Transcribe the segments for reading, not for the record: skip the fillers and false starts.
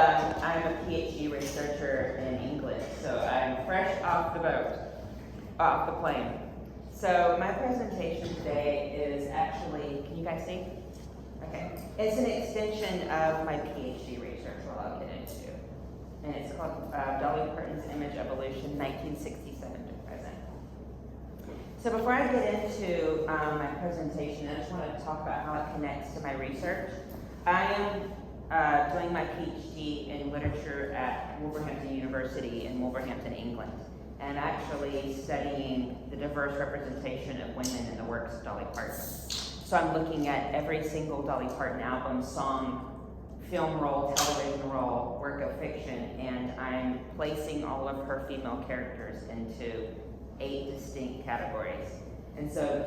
I'm a PhD researcher in English, so I'm fresh off the boat, off the plane. So my presentation today is actually, can you guys see? Okay. It's an extension of my PhD research, what I'll get into. And it's called Dolly Parton's Image Evolution, 1967 to present. So before I get into my presentation, I just want to talk about how it connects to my research. I am doing my PhD in literature at Wolverhampton University in Wolverhampton, England, and actually studying the diverse representation of women in the works of Dolly Parton. So I'm looking at every single Dolly Parton album, song, film role, television role, work of fiction, and I'm placing all of her female characters into 8 distinct categories. And so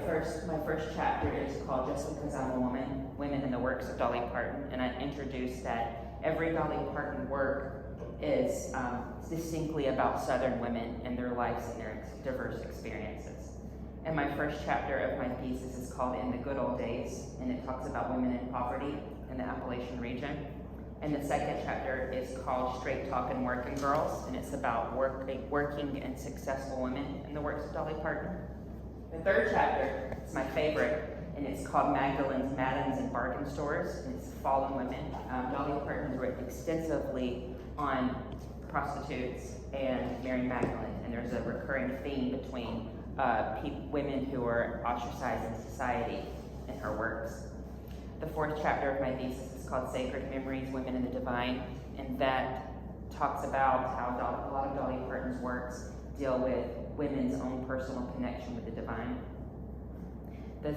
my first chapter is called Just Because I'm a Woman, Women in the Works of Dolly Parton, and I introduce that every Dolly Parton work is distinctly about Southern women and their lives and their diverse experiences. And my first chapter of my thesis is called In the Good Old Days, and it talks about women in poverty in the Appalachian region. And the second chapter is called Straight Talkin' Working Girls, and it's about working and successful women in the works of Dolly Parton. The third chapter is my favorite, and it's called Magdalene's Madams and Bargain Stores, and it's fallen women. Dolly Parton has written extensively on prostitutes and Mary Magdalene, and there's a recurring theme between women who are ostracized in society in her works. The fourth chapter of my thesis is called Sacred Memories, Women in the Divine, and that talks about how a lot of Dolly Parton's works deal with women's own personal connection with the divine. The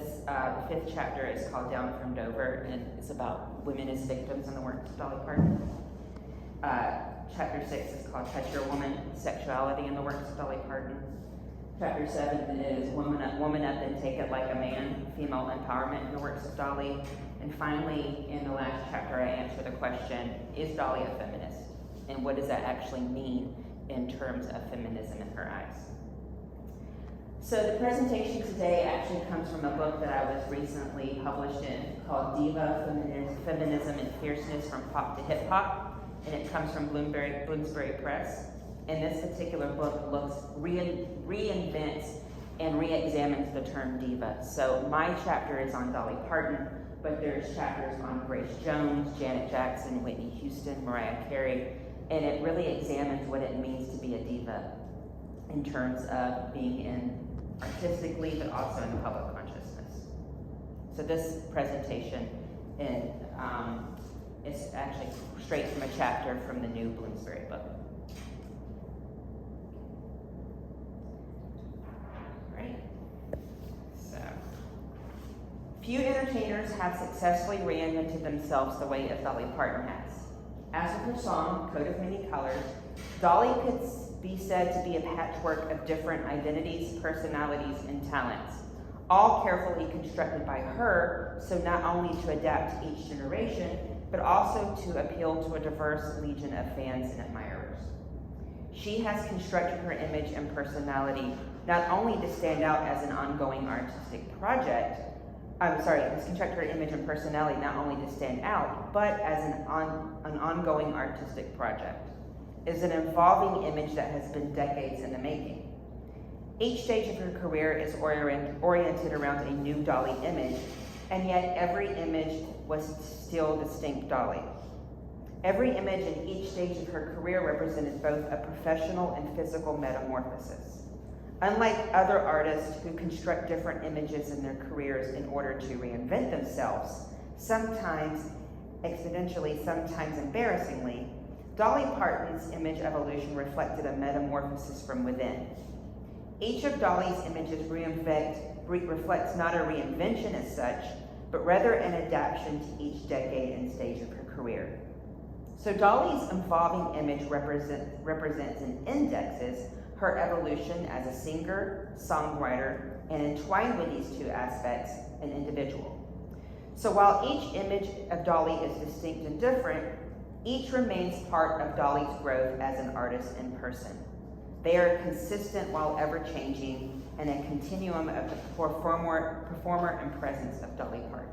fifth chapter is called Down from Dover, and it's about women as victims in the works of Dolly Parton. Chapter 6 is called Touch Your Woman, Sexuality in the Works of Dolly Parton. Chapter 7 is Woman Up and Take It Like a Man, Female Empowerment in the works of Dolly. And finally, in the last chapter, I answer the question, is Dolly a feminist? And what does that actually mean in terms of feminism in her eyes? So the presentation today actually comes from a book that I was recently published in called Diva, Feminism and Fierceness from Pop to Hip Hop. And it comes from Bloomsbury Press. And this particular book reinvents and re-examines the term diva. So my chapter is on Dolly Parton, but there's chapters on Grace Jones, Janet Jackson, Whitney Houston, Mariah Carey, and it really examines what it means to be a diva in terms of being in artistically, but also in public consciousness. So this presentation is actually straight from a chapter from the new Bloomsbury book. Right? So, few entertainers have successfully reinvented themselves the way as Dolly Parton has. As with her song, Coat of Many Colors, Dolly could be said to be a patchwork of different identities, personalities, and talents, all carefully constructed by her, so not only to adapt to each generation, but also to appeal to a diverse legion of fans and admirers. She has constructed her image and personality not only to stand out as an ongoing artistic project, has constructed her image and personality not only to stand out, but as an ongoing artistic project. It is an evolving image that has been decades in the making. Each stage of her career is oriented around a new Dolly image, and yet every image was still distinct Dolly. Every image in each stage of her career represented both a professional and physical metamorphosis. Unlike other artists who construct different images in their careers in order to reinvent themselves, sometimes exponentially, sometimes embarrassingly, Dolly Parton's image evolution reflected a metamorphosis from within. Each of Dolly's images reflects not a reinvention as such, but rather an adaptation to each decade and stage of her career. So Dolly's evolving image represents and indexes her evolution as a singer, songwriter, and entwined with these two aspects, an individual. So while each image of Dolly is distinct and different, each remains part of Dolly's growth as an artist and person. They are consistent while ever-changing and a continuum of the performer and presence of Dolly Parton.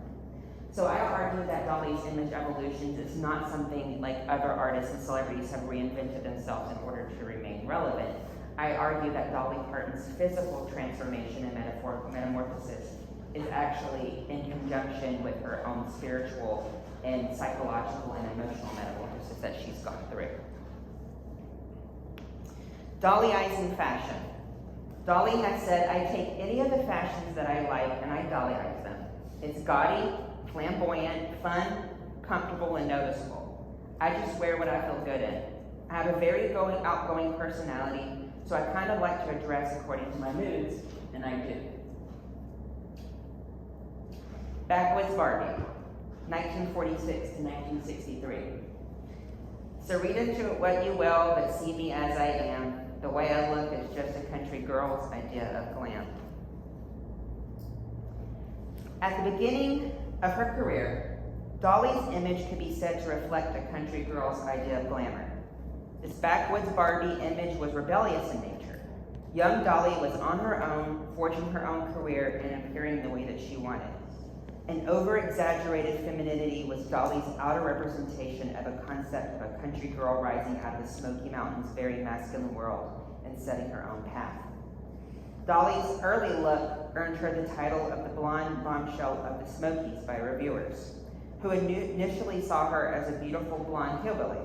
So I argue that Dolly's image evolutions is not something like other artists and celebrities have reinvented themselves in order to remain relevant. I argue that Dolly Parton's physical transformation and metamorphosis is actually in conjunction with her own spiritual and psychological and emotional metamorphosis that she's gone through. Dollyizing fashion. Dolly has said, I take any of the fashions that I like and I Dollyize them. It's gaudy, flamboyant, fun, comfortable, and noticeable. I just wear what I feel good in. I have a very outgoing personality, so I kind of like to dress according to my moods, and I do. Backwoods Barbie, 1946 to 1963. So read into it what you will, but see me as I am. The way I look is just a country girl's idea of glam. At the beginning of her career, Dolly's image could be said to reflect a country girl's idea of glamour. This backwoods Barbie image was rebellious in nature. Young Dolly was on her own, forging her own career and appearing the way that she wanted. An over-exaggerated femininity was Dolly's outer representation of a concept of a country girl rising out of the Smoky Mountains' very masculine world and setting her own path. Dolly's early look earned her the title of the blonde bombshell of the Smokies by reviewers, who initially saw her as a beautiful blonde hillbilly.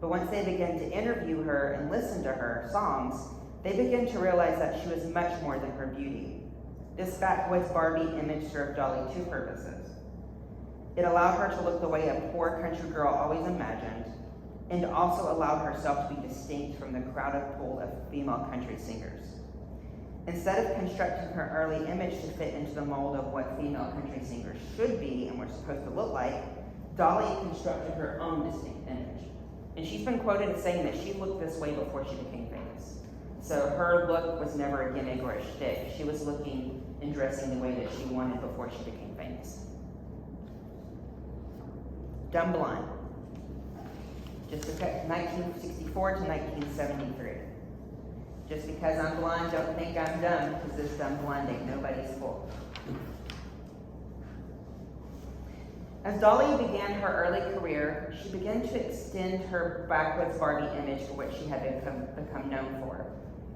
But once they began to interview her and listen to her songs, they began to realize that she was much more than her beauty. This backwoods Barbie image served Dolly two purposes. It allowed her to look the way a poor country girl always imagined, and also allowed herself to be distinct from the crowded pool of female country singers. Instead of constructing her early image to fit into the mold of what female country singers should be and were supposed to look like, Dolly constructed her own distinct image. And she's been quoted as saying that she looked this way before she became famous. So her look was never a gimmick or a shtick. She was looking and dressing the way that she wanted before she became famous. Dumb Blonde. Just because 1964 to 1973. Just because I'm blonde, don't think I'm dumb, because this dumb blonde ain't nobody's fault. As Dolly began her early career, she began to extend her backwoods Barbie image for what she had become known for.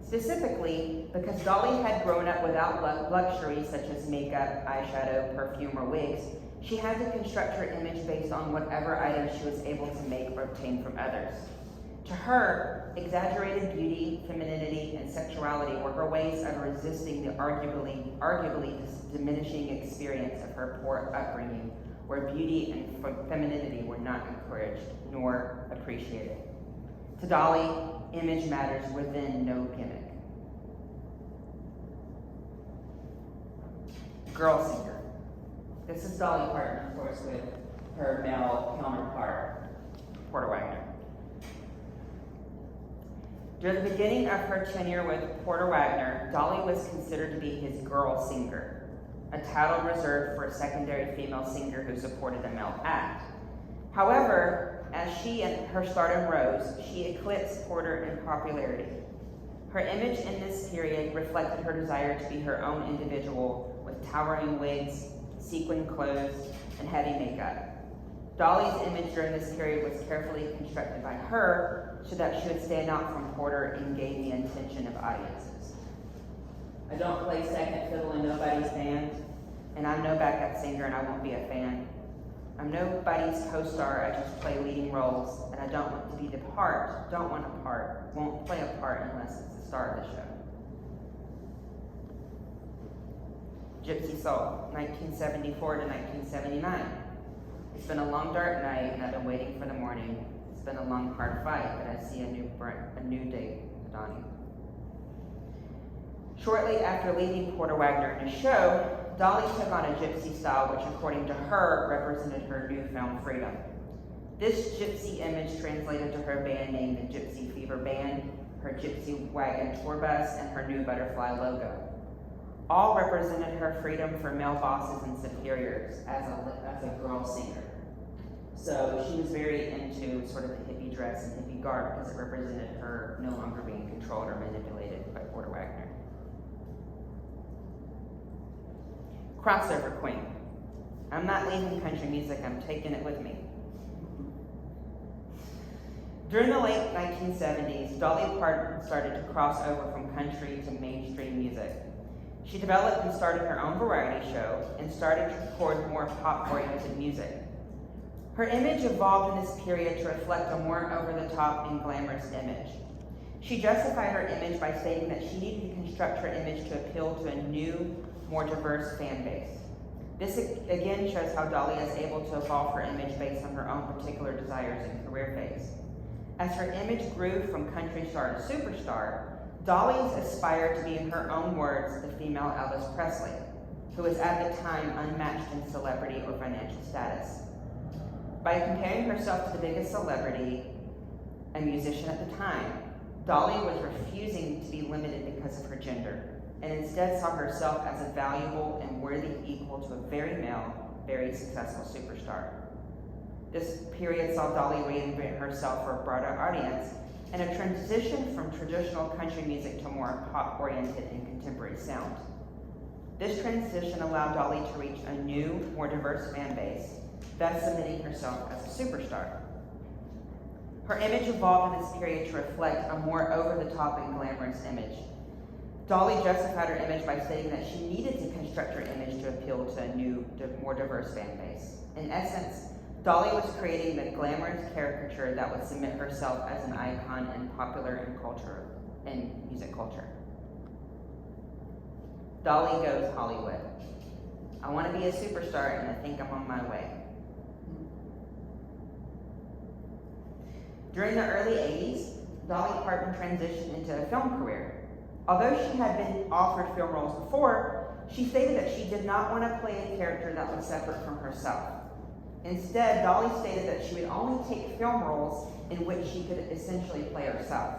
Specifically, because Dolly had grown up without luxuries such as makeup, eyeshadow, perfume, or wigs, she had to construct her image based on whatever items she was able to make or obtain from others. To her, exaggerated beauty, femininity, and sexuality were her ways of resisting the arguably diminishing experience of her poor upbringing, where beauty and femininity were not encouraged nor appreciated. To Dolly, image matters within no gimmick. Girl singer. This is Dolly Parton, of course, with her male counterpart, Porter Wagoner. During the beginning of her tenure with Porter Wagoner, Dolly was considered to be his girl singer, a title reserved for a secondary female singer who supported a male act. However, as she and her stardom rose, she eclipsed Porter in popularity. Her image in this period reflected her desire to be her own individual with towering wigs, sequin clothes, and heavy makeup. Dolly's image during this period was carefully constructed by her so that she would stand out from Porter and gain the attention of audiences. I don't play second fiddle in nobody's band, and I'm no backup singer and I won't be a fan. I'm nobody's co-star, I just play leading roles, and I don't want to be the part, don't want a part, won't play a part unless it's the star of the show. Gypsy Soul, 1974 to 1979. It's been a long dark night and I've been waiting for the morning. It's been a long hard fight, but I see a new day dawning. Shortly after leaving Porter Wagoner in a show, Dolly took on a gypsy style which according to her represented her newfound freedom. This gypsy image translated to her band name the Gypsy Fever Band, her gypsy wagon tour bus, and her new butterfly logo. All represented her freedom from male bosses and superiors as a girl singer. So she was very into sort of the hippie dress and hippie garb because it represented her no longer being controlled or manipulated by Porter Wagoner. Crossover Queen. I'm not leaving country music, I'm taking it with me. During the late 1970s, Dolly Parton started to cross over from country to mainstream music. She developed and started her own variety show and started to record more pop-oriented music. Her image evolved in this period to reflect a more over-the-top and glamorous image. She justified her image by stating that she needed to construct her image to appeal to a new, more diverse fan base. This again shows how Dolly is able to evolve her image based on her own particular desires and career phase. As her image grew from country star to superstar, Dolly's aspired to be, in her own words, the female Elvis Presley, who was at the time unmatched in celebrity or financial status. By comparing herself to the biggest celebrity, a musician at the time, Dolly was refusing to be limited because of her gender, and instead saw herself as a valuable and worthy equal to a very male, very successful superstar. This period saw Dolly reinvent herself for a broader audience and a transition from traditional country music to more pop-oriented and contemporary sound. This transition allowed Dolly to reach a new, more diverse fan base, thus cementing herself as a superstar. Her image evolved in this period to reflect a more over-the-top and glamorous image. Dolly justified her image by stating that she needed to construct her image to appeal to a new, more diverse fan base. In essence, Dolly was creating the glamorous caricature that would cement herself as an icon in popular and culture and music culture. Dolly goes Hollywood. I want to be a superstar, and I think I'm on my way. During the early 80s, Dolly Parton transitioned into a film career. Although she had been offered film roles before, she stated that she did not want to play a character that was separate from herself. Instead, Dolly stated that she would only take film roles in which she could essentially play herself.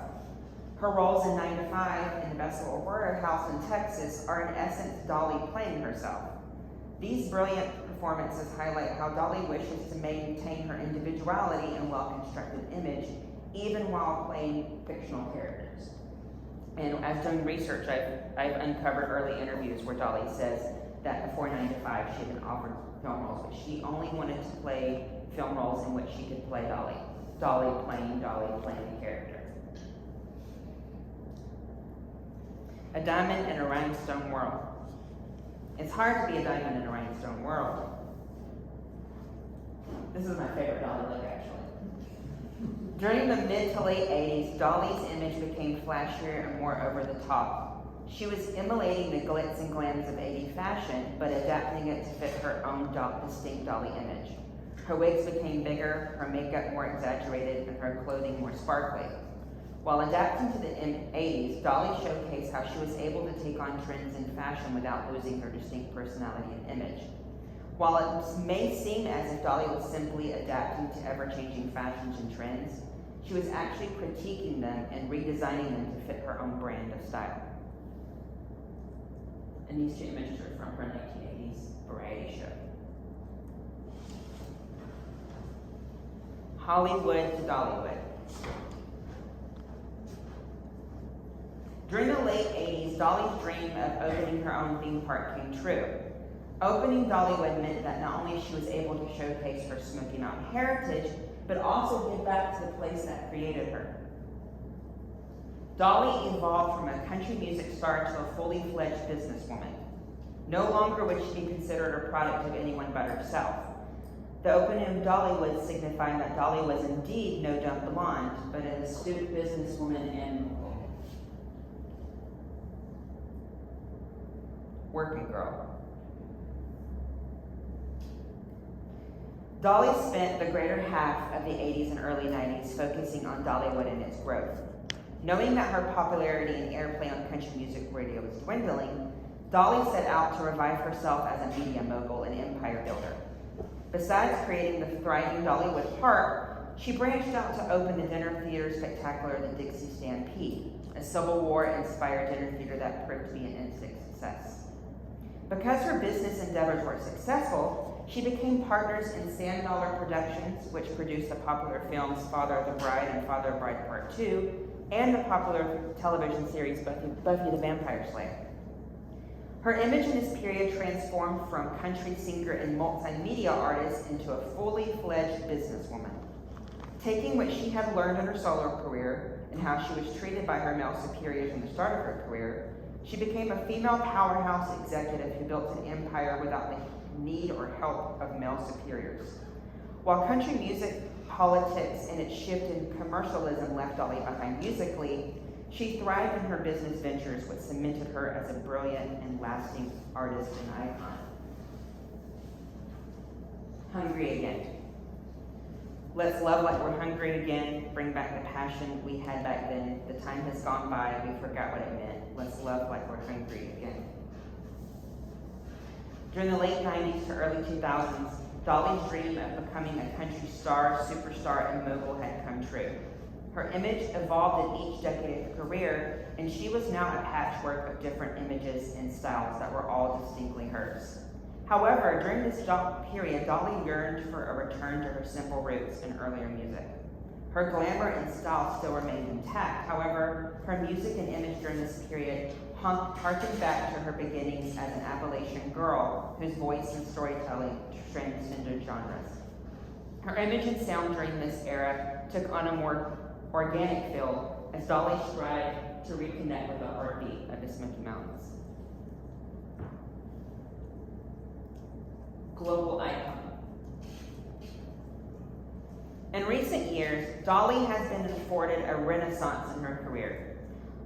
Her roles in 9 to 5 and the Best Aurora House in Texas are in essence Dolly playing herself. These brilliant performances highlight how Dolly wishes to maintain her individuality and well-constructed image, even while playing fictional characters. And as doing research, I've uncovered early interviews where Dolly says that before 9 to 5 she had been offered film roles, but she only wanted to play film roles in which she could play Dolly. Dolly playing the character. A diamond in a rhinestone world. It's hard to be a diamond in a rhinestone world. This is my favorite Dolly look, actually. During the mid to late 80s, Dolly's image became flashier and more over the top. She was emulating the glitz and glams of 80s fashion, but adapting it to fit her own distinct Dolly image. Her wigs became bigger, her makeup more exaggerated, and her clothing more sparkly. While adapting to the 80s, Dolly showcased how she was able to take on trends in fashion without losing her distinct personality and image. While it may seem as if Dolly was simply adapting to ever-changing fashions and trends, she was actually critiquing them and redesigning them to fit her own brand of style. And these two images are from her 1980s variety show. Hollywood to Dollywood. During the late 80s, Dolly's dream of opening her own theme park came true. Opening Dollywood meant that not only she was able to showcase her Smoky Mountain heritage, but also give back to the place that created her. Dolly evolved from a country music star to a fully fledged businesswoman. No longer would she be considered a product of anyone but herself. The opening of Dollywood signified that Dolly was indeed no dumb blonde, but an astute businesswoman and working girl. Dolly spent the greater half of the 80s and early 90s focusing on Dollywood and its growth. Knowing that her popularity and airplay on country music radio was dwindling, Dolly set out to revive herself as a media mogul and empire builder. Besides creating the thriving Dollywood Park, she branched out to open the dinner theater spectacular The Dixie Stampede, a Civil War-inspired dinner theater that proved to be an instant success. Because her business endeavors were successful, she became partners in Sand Dollar Productions, which produced the popular films Father of the Bride and Father of Bride Part 2, and the popular television series Buffy the Vampire Slayer. Her image in this period transformed from country singer and multimedia artist into a fully fledged businesswoman. Taking what she had learned in her solo career and how she was treated by her male superiors in the start of her career, she became a female powerhouse executive who built an empire without the need or help of male superiors. While country music, politics, and its shift in commercialism left Dolly behind musically, she thrived in her business ventures, which cemented her as a brilliant and lasting artist and icon. Hungry again. Let's love like we're hungry again. Bring back the passion we had back then. The time has gone by. We forgot what it meant. Let's love like we're hungry again. During the late 90s to early 2000s, Dolly's dream of becoming a country star, superstar, and mogul had come true. Her image evolved in each decade of her career, and she was now a patchwork of different images and styles that were all distinctly hers. However, during this period, Dolly yearned for a return to her simple roots in earlier music. Her glamour and style still remained intact. However, her music and image during this period harkened back to her beginnings as an Appalachian girl whose voice and storytelling transcended genres. Her image and sound during this era took on a more organic feel as Dolly strived to reconnect with the heartbeat of the Smoky Mountains. Global icon. In recent years, Dolly has been afforded a renaissance in her career.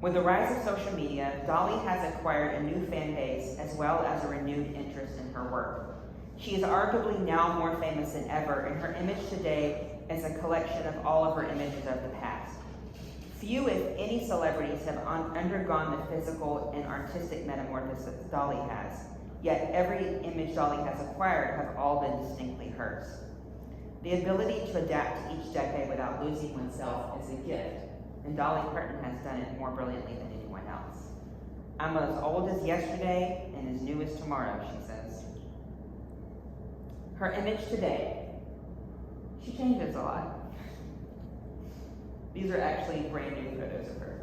With the rise of social media, Dolly has acquired a new fan base as well as a renewed interest in her work. She is arguably now more famous than ever, and her image today is a collection of all of her images of the past. Few, if any, celebrities have undergone the physical and artistic metamorphosis Dolly has, yet every image Dolly has acquired have all been distinctly hers. The ability to adapt to each decade without losing oneself is a gift, and Dolly Parton has done it more brilliantly than anyone else. I'm as old as yesterday and as new as tomorrow, she says. Her image today, she changes a lot. These are actually brand new photos of her.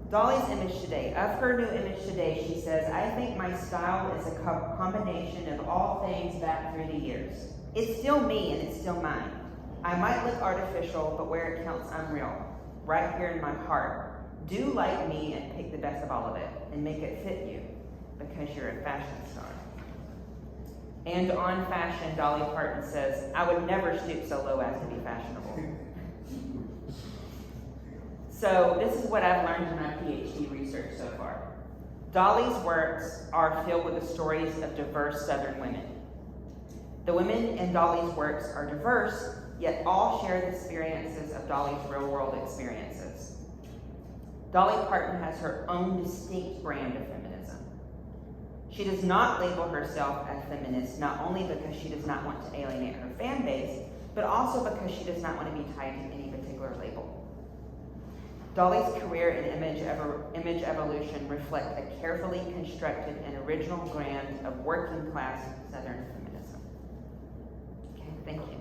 Dolly's image today. Of her new image today, she says, I think my style is a combination of all things back through the years. It's still me and it's still mine. I might look artificial, but where it counts, I'm real. Right here in my heart. Do like me and pick the best of all of it and make it fit you because you're a fashion star. And on fashion, Dolly Parton says, I would never stoop so low as to be fashionable. So this is what I've learned in my PhD research so far. Dolly's works are filled with the stories of diverse Southern women. The women in Dolly's works are diverse, yet all share the experiences of Dolly's real-world experiences. Dolly Parton has her own distinct brand of feminism. She does not label herself a feminist, not only because she does not want to alienate her fan base, but also because she does not want to be tied to any particular label. Dolly's career and image evolution reflect a carefully constructed and original brand of working class Southern feminism. Okay, thank you.